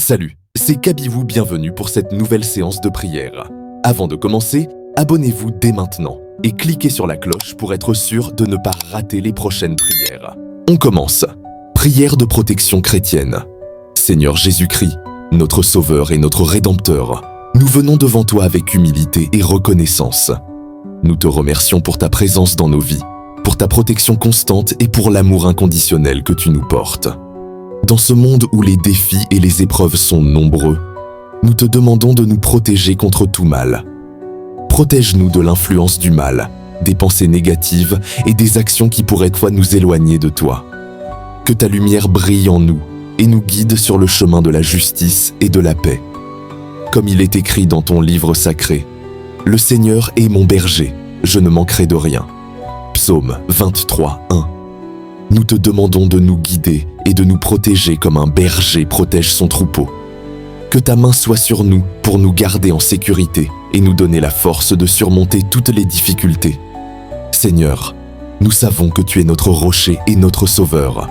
Salut, c'est Kabirou, bienvenue pour cette nouvelle séance de prière. Avant de commencer, abonnez-vous dès maintenant et cliquez sur la cloche pour être sûr de ne pas rater les prochaines prières. On commence. Prière de protection chrétienne. Seigneur Jésus-Christ, notre Sauveur et notre Rédempteur, nous venons devant toi avec humilité et reconnaissance. Nous te remercions pour ta présence dans nos vies, pour ta protection constante et pour l'amour inconditionnel que tu nous portes. Dans ce monde où les défis et les épreuves sont nombreux, nous te demandons de nous protéger contre tout mal. Protège-nous de l'influence du mal, des pensées négatives et des actions qui pourraient toi nous éloigner de toi. Que ta lumière brille en nous et nous guide sur le chemin de la justice et de la paix. Comme il est écrit dans ton livre sacré, « Le Seigneur est mon berger, je ne manquerai de rien ». Psaume 23, 1. Nous te demandons de nous guider et de nous protéger comme un berger protège son troupeau. Que ta main soit sur nous pour nous garder en sécurité et nous donner la force de surmonter toutes les difficultés. Seigneur, nous savons que tu es notre rocher et notre sauveur.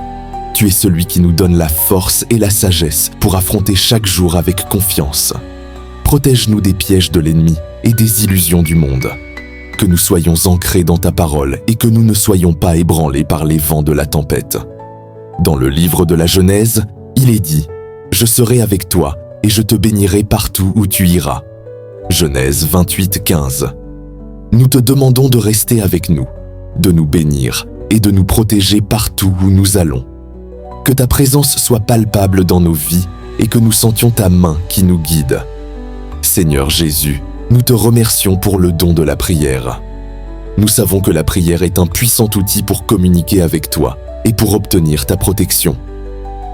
Tu es celui qui nous donne la force et la sagesse pour affronter chaque jour avec confiance. Protège-nous des pièges de l'ennemi et des illusions du monde. Que nous soyons ancrés dans ta parole et que nous ne soyons pas ébranlés par les vents de la tempête. Dans le livre de la Genèse, il est dit « Je serai avec toi et je te bénirai partout où tu iras ». Genèse 28, 15. Nous te demandons de rester avec nous, de nous bénir et de nous protéger partout où nous allons. Que ta présence soit palpable dans nos vies et que nous sentions ta main qui nous guide. Seigneur Jésus, nous te remercions pour le don de la prière. Nous savons que la prière est un puissant outil pour communiquer avec toi et pour obtenir ta protection.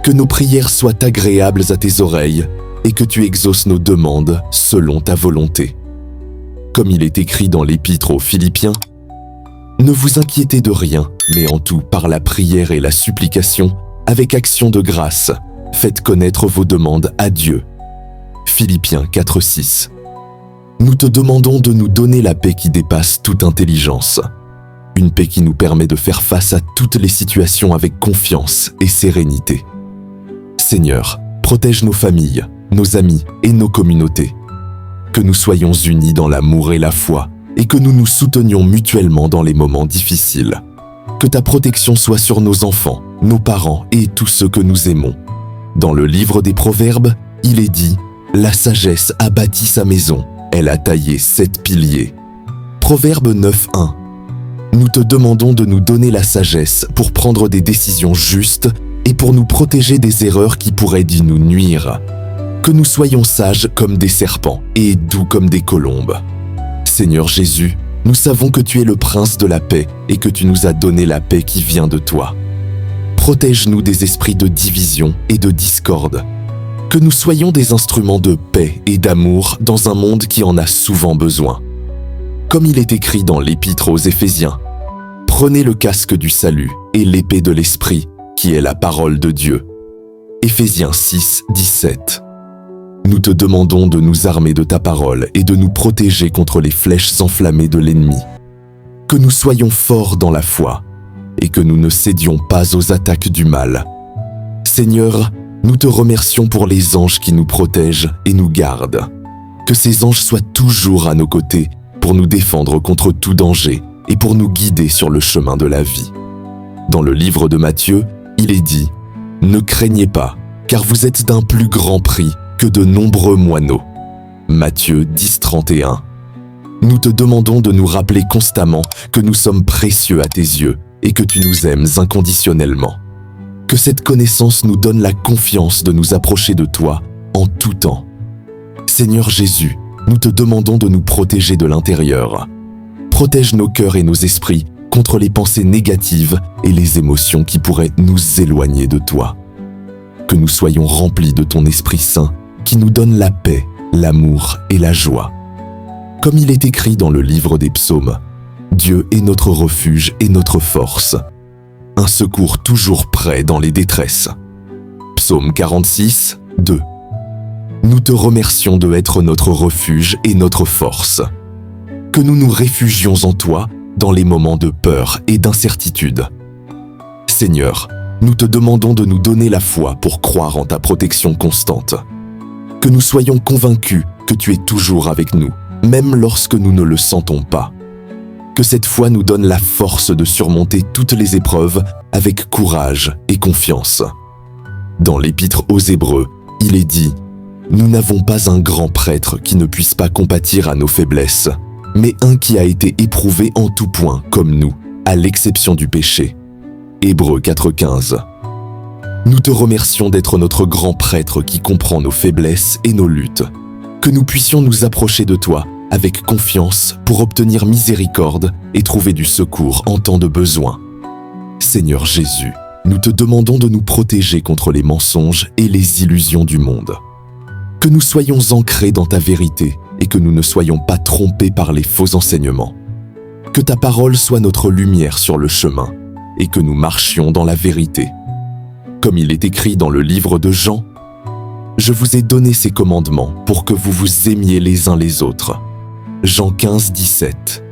Que nos prières soient agréables à tes oreilles et que tu exauces nos demandes selon ta volonté. Comme il est écrit dans l'Épître aux Philippiens, « Ne vous inquiétez de rien, mais en tout, par la prière et la supplication, avec action de grâce, faites connaître vos demandes à Dieu. » Philippiens 4, 6. Nous te demandons de nous donner la paix qui dépasse toute intelligence. Une paix qui nous permet de faire face à toutes les situations avec confiance et sérénité. Seigneur, protège nos familles, nos amis et nos communautés. Que nous soyons unis dans l'amour et la foi et que nous nous soutenions mutuellement dans les moments difficiles. Que ta protection soit sur nos enfants, nos parents et tous ceux que nous aimons. Dans le livre des Proverbes, il est dit « La sagesse a bâti sa maison. Elle a taillé 7 piliers. » Proverbe 9.1. Nous te demandons de nous donner la sagesse pour prendre des décisions justes et pour nous protéger des erreurs qui pourraient nous nuire. Que nous soyons sages comme des serpents et doux comme des colombes. Seigneur Jésus, nous savons que tu es le prince de la paix et que tu nous as donné la paix qui vient de toi. Protège-nous des esprits de division et de discorde. Que nous soyons des instruments de paix et d'amour dans un monde qui en a souvent besoin. Comme il est écrit dans l'Épître aux Éphésiens, « Prenez le casque du salut et l'épée de l'Esprit, qui est la parole de Dieu. » Éphésiens 6, 17. Nous te demandons de nous armer de ta parole et de nous protéger contre les flèches enflammées de l'ennemi. Que nous soyons forts dans la foi et que nous ne cédions pas aux attaques du mal. Seigneur, nous te remercions pour les anges qui nous protègent et nous gardent. Que ces anges soient toujours à nos côtés pour nous défendre contre tout danger et pour nous guider sur le chemin de la vie. Dans le livre de Matthieu, il est dit « Ne craignez pas, car vous êtes d'un plus grand prix que de nombreux moineaux. » Matthieu 10, 31. Nous te demandons de nous rappeler constamment que nous sommes précieux à tes yeux et que tu nous aimes inconditionnellement. Que cette connaissance nous donne la confiance de nous approcher de toi en tout temps. Seigneur Jésus, nous te demandons de nous protéger de l'intérieur. Protège nos cœurs et nos esprits contre les pensées négatives et les émotions qui pourraient nous éloigner de toi. Que nous soyons remplis de ton Esprit Saint qui nous donne la paix, l'amour et la joie. Comme il est écrit dans le livre des Psaumes, « Dieu est notre refuge et notre force. Un secours toujours prêt dans les détresses. » Psaume 46, 2. Nous te remercions de être notre refuge et notre force. Que nous nous réfugions en toi dans les moments de peur et d'incertitude. Seigneur, nous te demandons de nous donner la foi pour croire en ta protection constante. que nous soyons convaincus que tu es toujours avec nous, même lorsque nous ne le sentons pas. Que cette foi nous donne la force de surmonter toutes les épreuves avec courage et confiance. Dans l'Épître aux Hébreux, il est dit « Nous n'avons pas un grand prêtre qui ne puisse pas compatir à nos faiblesses, mais un qui a été éprouvé en tout point comme nous, à l'exception du péché. » Hébreux 4,15. Nous te remercions d'être notre grand prêtre qui comprend nos faiblesses et nos luttes. Que nous puissions nous approcher de toi avec confiance pour obtenir miséricorde et trouver du secours en temps de besoin. Seigneur Jésus, nous te demandons de nous protéger contre les mensonges et les illusions du monde. Que nous soyons ancrés dans ta vérité et que nous ne soyons pas trompés par les faux enseignements. Que ta parole soit notre lumière sur le chemin et que nous marchions dans la vérité. Comme il est écrit dans le livre de Jean, « Je vous ai donné ces commandements pour que vous vous aimiez les uns les autres. » Jean 15, 17.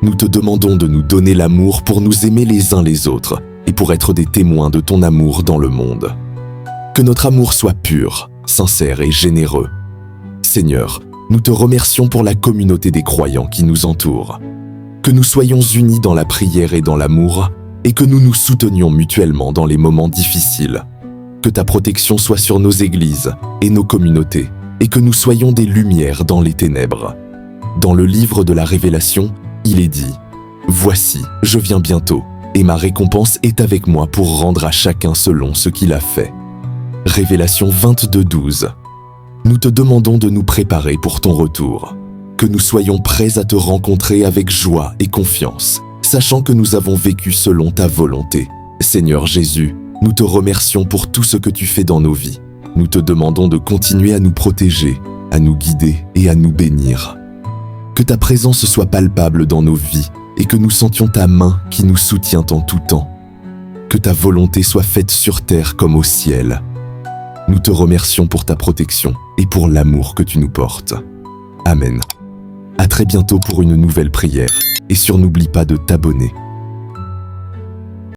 Nous te demandons de nous donner l'amour pour nous aimer les uns les autres et pour être des témoins de ton amour dans le monde. Que notre amour soit pur, sincère et généreux. Seigneur, nous te remercions pour la communauté des croyants qui nous entoure. Que nous soyons unis dans la prière et dans l'amour et que nous nous soutenions mutuellement dans les moments difficiles. Que ta protection soit sur nos églises et nos communautés et que nous soyons des lumières dans les ténèbres. Dans le livre de la Révélation, il est dit « Voici, je viens bientôt, et ma récompense est avec moi pour rendre à chacun selon ce qu'il a fait. » Révélation 22, 12. Nous te demandons de nous préparer pour ton retour, que nous soyons prêts à te rencontrer avec joie et confiance, sachant que nous avons vécu selon ta volonté. Seigneur Jésus, nous te remercions pour tout ce que tu fais dans nos vies. Nous te demandons de continuer à nous protéger, à nous guider et à nous bénir. Que ta présence soit palpable dans nos vies et que nous sentions ta main qui nous soutient en tout temps. Que ta volonté soit faite sur terre comme au ciel. Nous te remercions pour ta protection et pour l'amour que tu nous portes. Amen. À très bientôt pour une nouvelle prière et n'oublie pas de t'abonner.